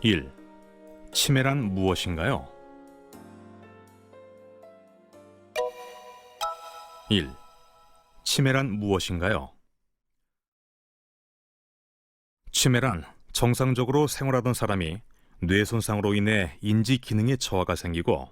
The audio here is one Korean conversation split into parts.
1. 치매란 무엇인가요? 1. 치매란 무엇인가요? 치매란 정상적으로 생활하던 사람이 뇌 손상으로 인해 인지 기능에 저하가 생기고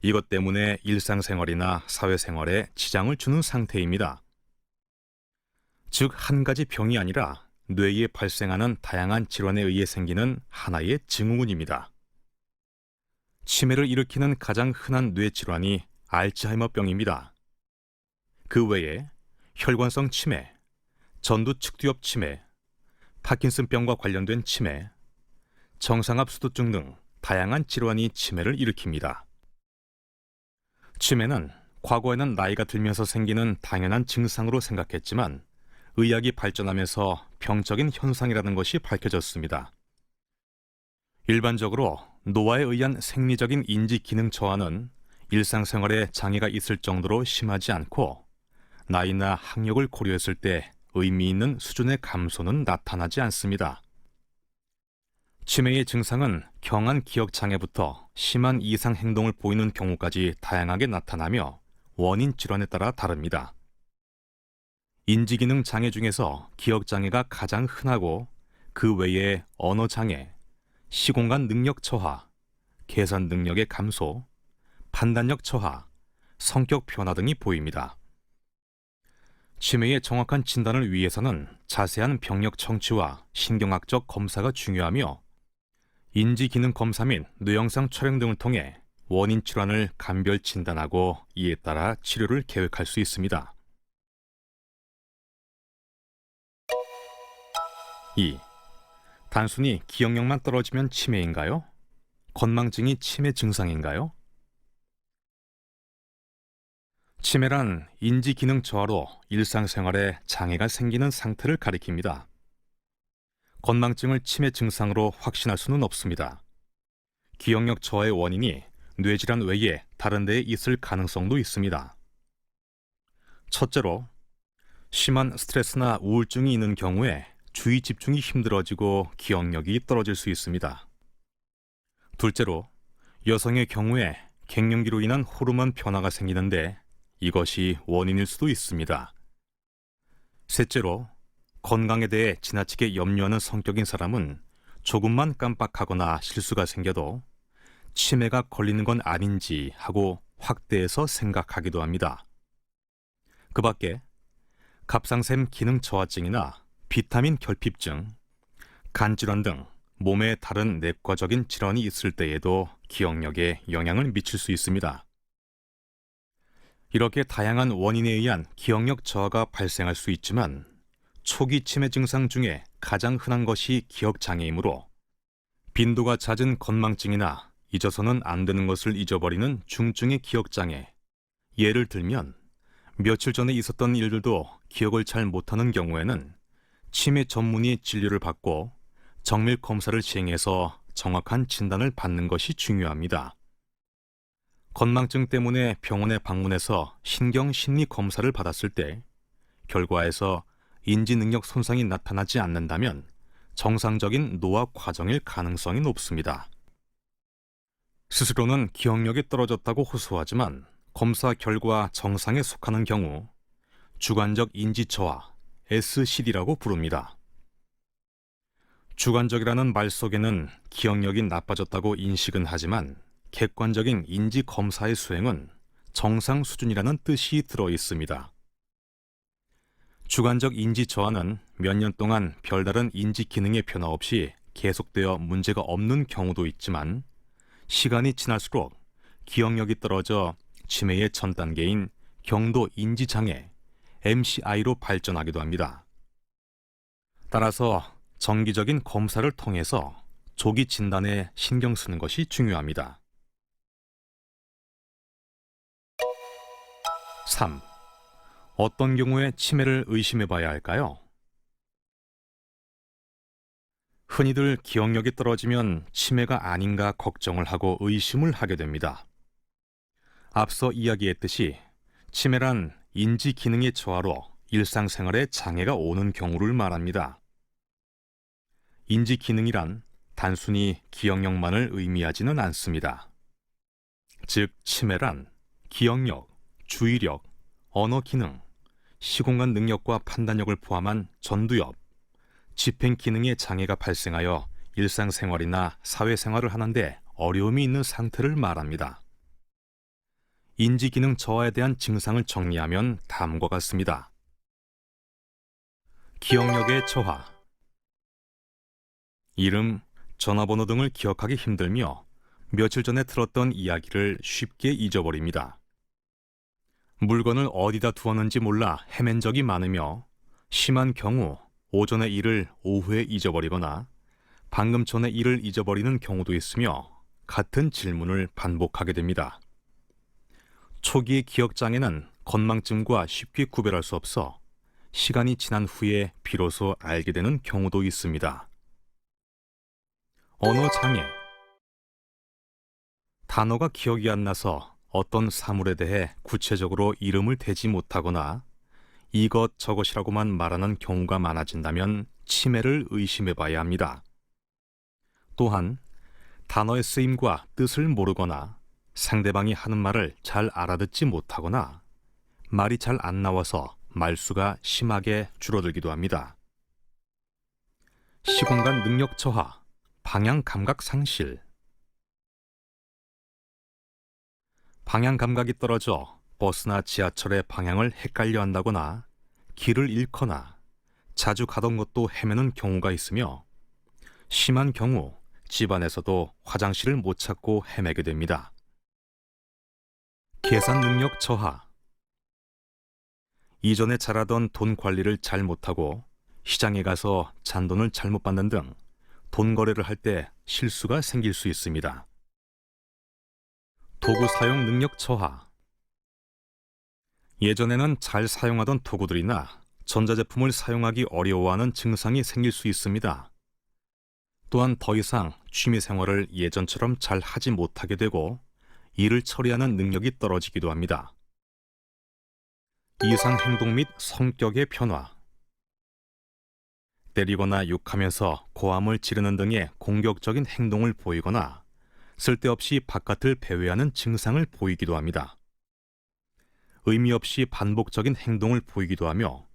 이것 때문에 일상생활이나 사회생활에 지장을 주는 상태입니다. 즉, 한 가지 병이 아니라 뇌에 발생하는 다양한 질환에 의해 생기는 하나의 증후군입니다. 치매를 일으키는 가장 흔한 뇌 질환이 알츠하이머병입니다. 그 외에 혈관성 치매, 전두측두엽 치매, 파킨슨병과 관련된 치매, 정상압수두증 등 다양한 질환이 치매를 일으킵니다. 치매는 과거에는 나이가 들면서 생기는 당연한 증상으로 생각했지만 의학이 발전하면서 병적인 현상이라는 것이 밝혀졌습니다. 일반적으로 노화에 의한 생리적인 인지 기능 저하는 일상생활에 장애가 있을 정도로 심하지 않고 나이나 학력을 고려했을 때 의미 있는 수준의 감소는 나타나지 않습니다. 치매의 증상은 경한 기억 장애부터 심한 이상 행동을 보이는 경우까지 다양하게 나타나며 원인 질환에 따라 다릅니다. 인지기능 장애 중에서 기억 장애가 가장 흔하고 그 외에 언어 장애, 시공간 능력 저하, 계산 능력의 감소, 판단력 저하, 성격 변화 등이 보입니다. 치매의 정확한 진단을 위해서는 자세한 병력 청취와 신경학적 검사가 중요하며 인지기능 검사 및 뇌영상 촬영 등을 통해 원인 질환을 감별 진단하고 이에 따라 치료를 계획할 수 있습니다. 2. 단순히 기억력만 떨어지면 치매인가요? 건망증이 치매 증상인가요? 치매란 인지기능 저하로 일상생활에 장애가 생기는 상태를 가리킵니다. 건망증을 치매 증상으로 확신할 수는 없습니다. 기억력 저하의 원인이 뇌질환 외에 다른 데에 있을 가능성도 있습니다. 첫째로, 심한 스트레스나 우울증이 있는 경우에 주의 집중이 힘들어지고 기억력이 떨어질 수 있습니다. 둘째로, 여성의 경우에 갱년기로 인한 호르몬 변화가 생기는데 이것이 원인일 수도 있습니다. 셋째로, 건강에 대해 지나치게 염려하는 성격인 사람은 조금만 깜빡하거나 실수가 생겨도 치매가 걸리는 건 아닌지 하고 확대해서 생각하기도 합니다. 그 밖에 갑상샘 기능 저하증이나 비타민 결핍증, 간질환 등 몸의 다른 내과적인 질환이 있을 때에도 기억력에 영향을 미칠 수 있습니다. 이렇게 다양한 원인에 의한 기억력 저하가 발생할 수 있지만 초기 치매 증상 중에 가장 흔한 것이 기억장애이므로 빈도가 잦은 건망증이나 잊어서는 안 되는 것을 잊어버리는 중증의 기억장애, 예를 들면 며칠 전에 있었던 일들도 기억을 잘 못하는 경우에는 치매 전문의 진료를 받고 정밀 검사를 시행해서 정확한 진단을 받는 것이 중요합니다. 건망증 때문에 병원에 방문해서 신경심리 검사를 받았을 때 결과에서 인지능력 손상이 나타나지 않는다면 정상적인 노화 과정일 가능성이 높습니다. 스스로는 기억력이 떨어졌다고 호소하지만 검사 결과 정상에 속하는 경우 주관적 인지 저하, SCD라고 부릅니다. 주관적이라는 말 속에는 기억력이 나빠졌다고 인식은 하지만 객관적인 인지 검사의 수행은 정상 수준이라는 뜻이 들어 있습니다. 주관적 인지 저하는 몇 년 동안 별다른 인지 기능의 변화 없이 계속되어 문제가 없는 경우도 있지만 시간이 지날수록 기억력이 떨어져 치매의 전 단계인 경도 인지 장애, MCI로 발전하기도 합니다. 따라서 정기적인 검사를 통해서 조기 진단에 신경 쓰는 것이 중요합니다. 3. 어떤 경우에 치매를 의심해 봐야 할까요? 흔히들 기억력이 떨어지면 치매가 아닌가 걱정을 하고 의심을 하게 됩니다. 앞서 이야기했듯이 치매란 인지 기능의 저하로 일상생활에 장애가 오는 경우를 말합니다. 인지 기능이란 단순히 기억력만을 의미하지는 않습니다. 즉, 치매란 기억력, 주의력, 언어 기능, 시공간 능력과 판단력을 포함한 전두엽, 집행 기능의 장애가 발생하여 일상생활이나 사회생활을 하는데 어려움이 있는 상태를 말합니다. 인지기능 저하에 대한 증상을 정리하면 다음과 같습니다. 기억력의 저하. 이름, 전화번호 등을 기억하기 힘들며 며칠 전에 들었던 이야기를 쉽게 잊어버립니다. 물건을 어디다 두었는지 몰라 헤맨 적이 많으며 심한 경우 오전의 일을 오후에 잊어버리거나 방금 전에 일을 잊어버리는 경우도 있으며 같은 질문을 반복하게 됩니다. 초기의 기억장애는 건망증과 쉽게 구별할 수 없어 시간이 지난 후에 비로소 알게 되는 경우도 있습니다. 언어장애. 단어가 기억이 안 나서 어떤 사물에 대해 구체적으로 이름을 대지 못하거나 이것 저것이라고만 말하는 경우가 많아진다면 치매를 의심해 봐야 합니다. 또한 단어의 쓰임과 뜻을 모르거나 상대방이 하는 말을 잘 알아듣지 못하거나 말이 잘 안 나와서 말수가 심하게 줄어들기도 합니다. 시공간 능력 저하, 방향 감각 상실. 방향 감각이 떨어져 버스나 지하철의 방향을 헷갈려 한다거나 길을 잃거나 자주 가던 곳도 헤매는 경우가 있으며 심한 경우 집안에서도 화장실을 못 찾고 헤매게 됩니다. 계산 능력 저하. 이전에 잘하던 돈 관리를 잘 못하고 시장에 가서 잔돈을 잘못 받는 등 돈 거래를 할 때 실수가 생길 수 있습니다. 도구 사용 능력 저하. 예전에는 잘 사용하던 도구들이나 전자제품을 사용하기 어려워하는 증상이 생길 수 있습니다. 또한 더 이상 취미생활을 예전처럼 잘 하지 못하게 되고 일을 처리하는 능력이 떨어지기도 합니다. 이상 행동 및 성격의 변화. 때리거나 욕하면서 고함을 지르는 등의 공격적인 행동을 보이거나 쓸데없이 바깥을 배회하는 증상을 보이기도 합니다. 의미 없이 반복적인 행동을 보이기도 하며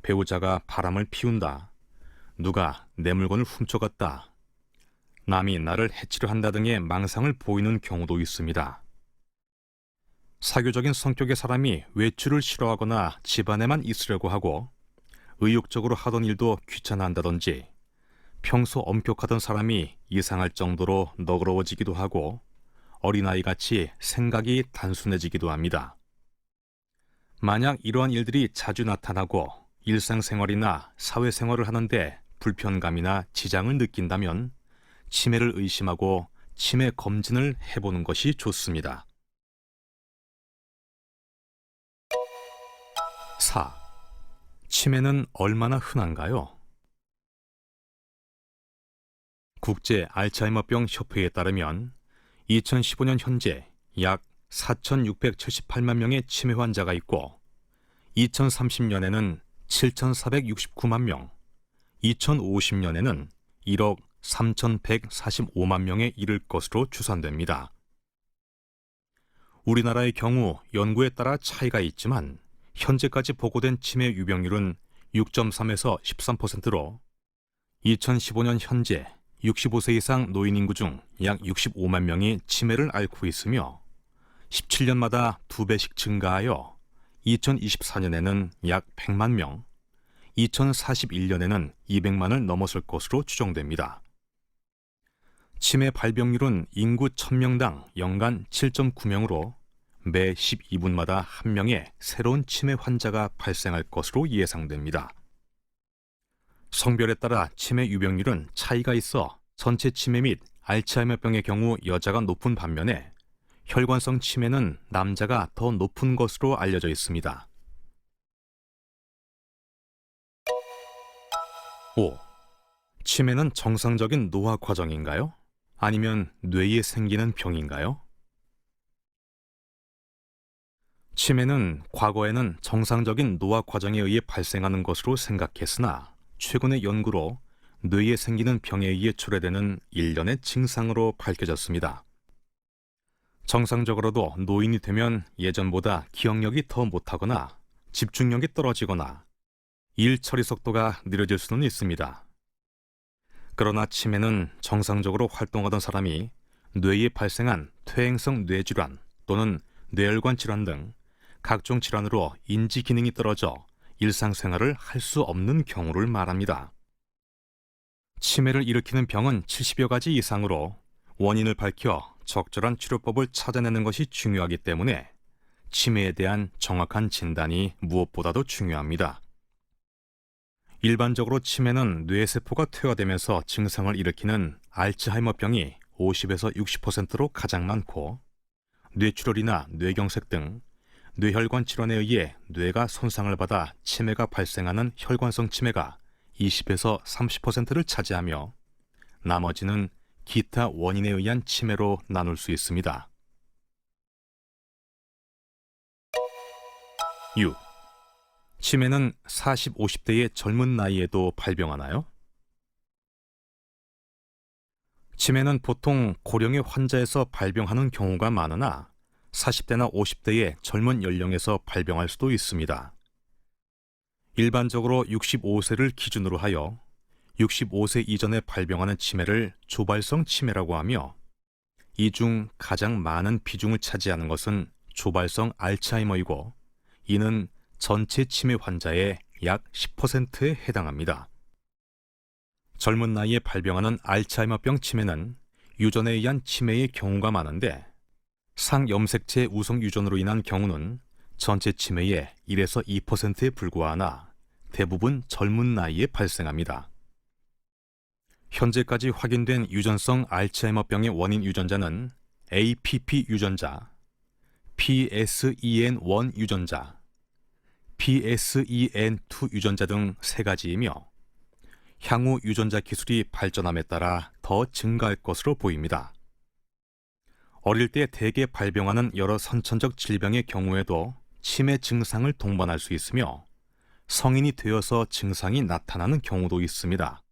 배우자가 바람을 피운다, 누가 내 물건을 훔쳐갔다, 남이 나를 해치려 한다 등의 망상을 보이는 경우도 있습니다. 사교적인 성격의 사람이 외출을 싫어하거나 집안에만 있으려고 하고 의욕적으로 하던 일도 귀찮아한다든지 평소 엄격하던 사람이 이상할 정도로 너그러워지기도 하고 어린아이같이 생각이 단순해지기도 합니다. 만약 이러한 일들이 자주 나타나고 일상생활이나 사회생활을 하는데 불편감이나 지장을 느낀다면 치매를 의심하고 치매 검진을 해보는 것이 좋습니다. 4. 치매는 얼마나 흔한가요? 국제 알츠하이머병 협회에 따르면 2015년 현재 약 4,678만 명의 치매 환자가 있고 2030년에는 7,469만 명, 2050년에는 1억 3,145만 명에 이를 것으로 추산됩니다. 우리나라의 경우 연구에 따라 차이가 있지만 현재까지 보고된 치매 유병률은 6.3에서 13%로 2015년 현재 65세 이상 노인 인구 중 약 65만 명이 치매를 앓고 있으며 17년마다 2배씩 증가하여 2024년에는 약 100만 명, 2041년에는 200만을 넘어설 것으로 추정됩니다. 치매 발병률은 인구 1000명당 연간 7.9명으로 매 12분마다 1명의 새로운 치매 환자가 발생할 것으로 예상됩니다. 성별에 따라 치매 유병률은 차이가 있어 전체 치매 및 알츠하이머병의 경우 여자가 높은 반면에 혈관성 치매는 남자가 더 높은 것으로 알려져 있습니다. 5. 치매는 정상적인 노화 과정인가요? 아니면 뇌에 생기는 병인가요? 치매는 과거에는 정상적인 노화 과정에 의해 발생하는 것으로 생각했으나 최근의 연구로 뇌에 생기는 병에 의해 초래되는 일련의 증상으로 밝혀졌습니다. 정상적으로도 노인이 되면 예전보다 기억력이 더 못하거나 집중력이 떨어지거나 일 처리 속도가 느려질 수는 있습니다. 그러나 치매는 정상적으로 활동하던 사람이 뇌에 발생한 퇴행성 뇌질환 또는 뇌혈관 질환 등 각종 질환으로 인지 기능이 떨어져 일상생활을 할 수 없는 경우를 말합니다. 치매를 일으키는 병은 70여 가지 이상으로 원인을 밝혀 적절한 치료법을 찾아내는 것이 중요하기 때문에 치매에 대한 정확한 진단이 무엇보다도 중요합니다. 일반적으로 치매는 뇌세포가 퇴화되면서 증상을 일으키는 알츠하이머병이 50에서 60%로 가장 많고, 뇌출혈이나 뇌경색 등 뇌혈관 질환에 의해 뇌가 손상을 받아 치매가 발생하는 혈관성 치매가 20에서 30%를 차지하며, 나머지는 기타 원인에 의한 치매로 나눌 수 있습니다. 6. 치매는 40, 50대의 젊은 나이에도 발병하나요? 치매는 보통 고령의 환자에서 발병하는 경우가 많으나 40대나 50대의 젊은 연령에서 발병할 수도 있습니다. 일반적으로 65세를 기준으로 하여 65세 이전에 발병하는 치매를 조발성 치매라고 하며, 이 중 가장 많은 비중을 차지하는 것은 조발성 알츠하이머이고, 이는 전체 치매 환자의 약 10%에 해당합니다. 젊은 나이에 발병하는 알츠하이머병 치매는 유전에 의한 치매의 경우가 많은데, 상염색체 우성 유전으로 인한 경우는 전체 치매의 1에서 2%에 불과하나 대부분 젊은 나이에 발생합니다. 현재까지 확인된 유전성 알츠하이머병의 원인 유전자는 APP 유전자, PSEN1 유전자, PSEN2 유전자 등 3가지이며, 향후 유전자 기술이 발전함에 따라 더 증가할 것으로 보입니다. 어릴 때 대개 발병하는 여러 선천적 질병의 경우에도 치매 증상을 동반할 수 있으며, 성인이 되어서 증상이 나타나는 경우도 있습니다.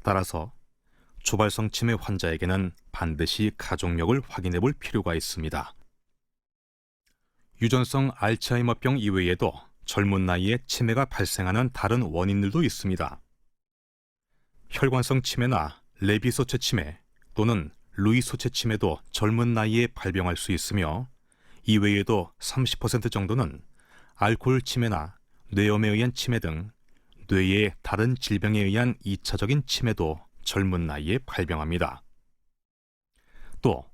따라서 조발성 치매 환자에게는 반드시 가족력을 확인해 볼 필요가 있습니다. 유전성 알츠하이머병 이외에도 젊은 나이에 치매가 발생하는 다른 원인들도 있습니다. 혈관성 치매나 레비소체 치매 또는 루이소체 치매도 젊은 나이에 발병할 수 있으며, 이외에도 30% 정도는 알코올 치매나 뇌염에 의한 치매 등 뇌의 다른 질병에 의한 2차적인 치매도 젊은 나이에 발병합니다. 또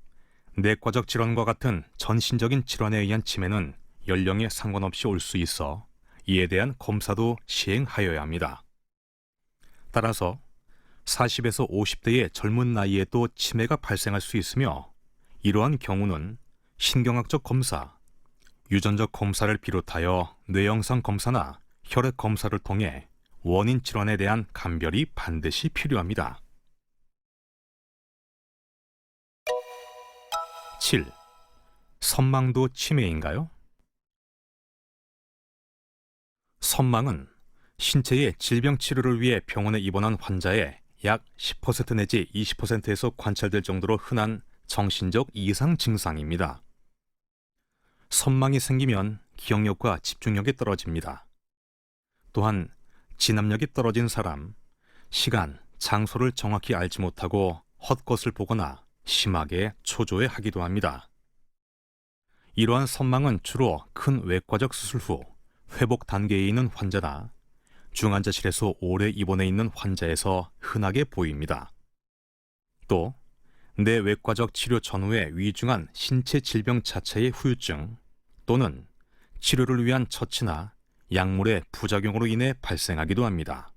내과적 질환과 같은 전신적인 질환에 의한 치매는 연령에 상관없이 올 수 있어 이에 대한 검사도 시행하여야 합니다. 따라서 40에서 50대의 젊은 나이에도 치매가 발생할 수 있으며, 이러한 경우는 신경학적 검사, 유전적 검사를 비롯하여 뇌영상 검사나 혈액 검사를 통해 원인 질환에 대한 감별이 반드시 필요합니다. 7. 선망도 치매인가요? 선망은 신체의 질병 치료를 위해 병원에 입원한 환자의 약 10% 내지 20%에서 관찰될 정도로 흔한 정신적 이상 증상입니다. 선망이 생기면 기억력과 집중력이 떨어집니다. 또한 진압력이 떨어진 사람, 시간, 장소를 정확히 알지 못하고 헛것을 보거나 심하게 초조해하기도 합니다. 이러한 선망은 주로 큰 외과적 수술 후 회복 단계에 있는 환자나 중환자실에서 오래 입원해 있는 환자에서 흔하게 보입니다. 또 내외과적 치료 전후의 위중한 신체 질병 자체의 후유증 또는 치료를 위한 처치나 약물의 부작용으로 인해 발생하기도 합니다.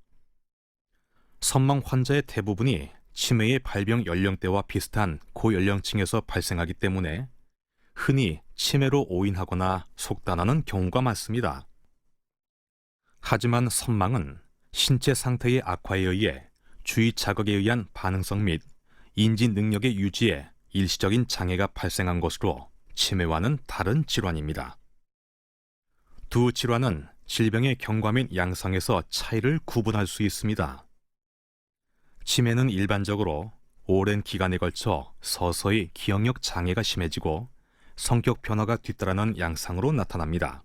선망 환자의 대부분이 치매의 발병 연령대와 비슷한 고연령층에서 발생하기 때문에 흔히 치매로 오인하거나 속단하는 경우가 많습니다. 하지만 선망은 신체 상태의 악화에 의해 주의 자극에 의한 반응성 및 인지 능력의 유지에 일시적인 장애가 발생한 것으로 치매와는 다른 질환입니다. 두 질환은 질병의 경과 및 양상에서 차이를 구분할 수 있습니다. 치매는 일반적으로 오랜 기간에 걸쳐 서서히 기억력 장애가 심해지고 성격 변화가 뒤따르는 양상으로 나타납니다.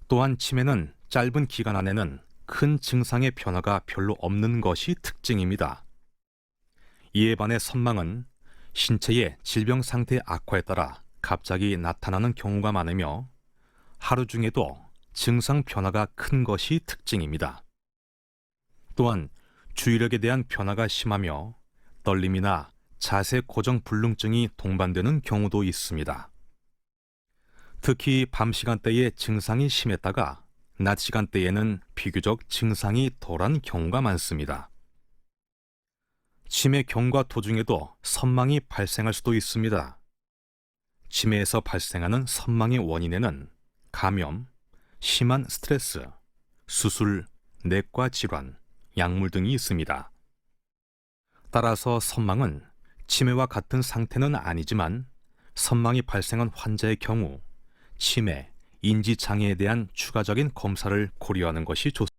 또한 치매는 짧은 기간 안에는 큰 증상의 변화가 별로 없는 것이 특징입니다. 이에 반해 선망은 신체의 질병 상태의 악화에 따라 갑자기 나타나는 경우가 많으며 하루 중에도 증상 변화가 큰 것이 특징입니다. 또한 주의력에 대한 변화가 심하며 떨림이나 자세 고정 불능증이 동반되는 경우도 있습니다. 특히 밤 시간대에 증상이 심했다가 낮 시간대에는 비교적 증상이 덜한 경우가 많습니다. 치매 경과 도중에도 선망이 발생할 수도 있습니다. 치매에서 발생하는 선망의 원인에는 감염, 심한 스트레스, 수술, 내과 질환, 약물 등이 있습니다. 따라서 선망은 치매와 같은 상태는 아니지만 선망이 발생한 환자의 경우 치매, 인지장애에 대한 추가적인 검사를 고려하는 것이 좋습니다.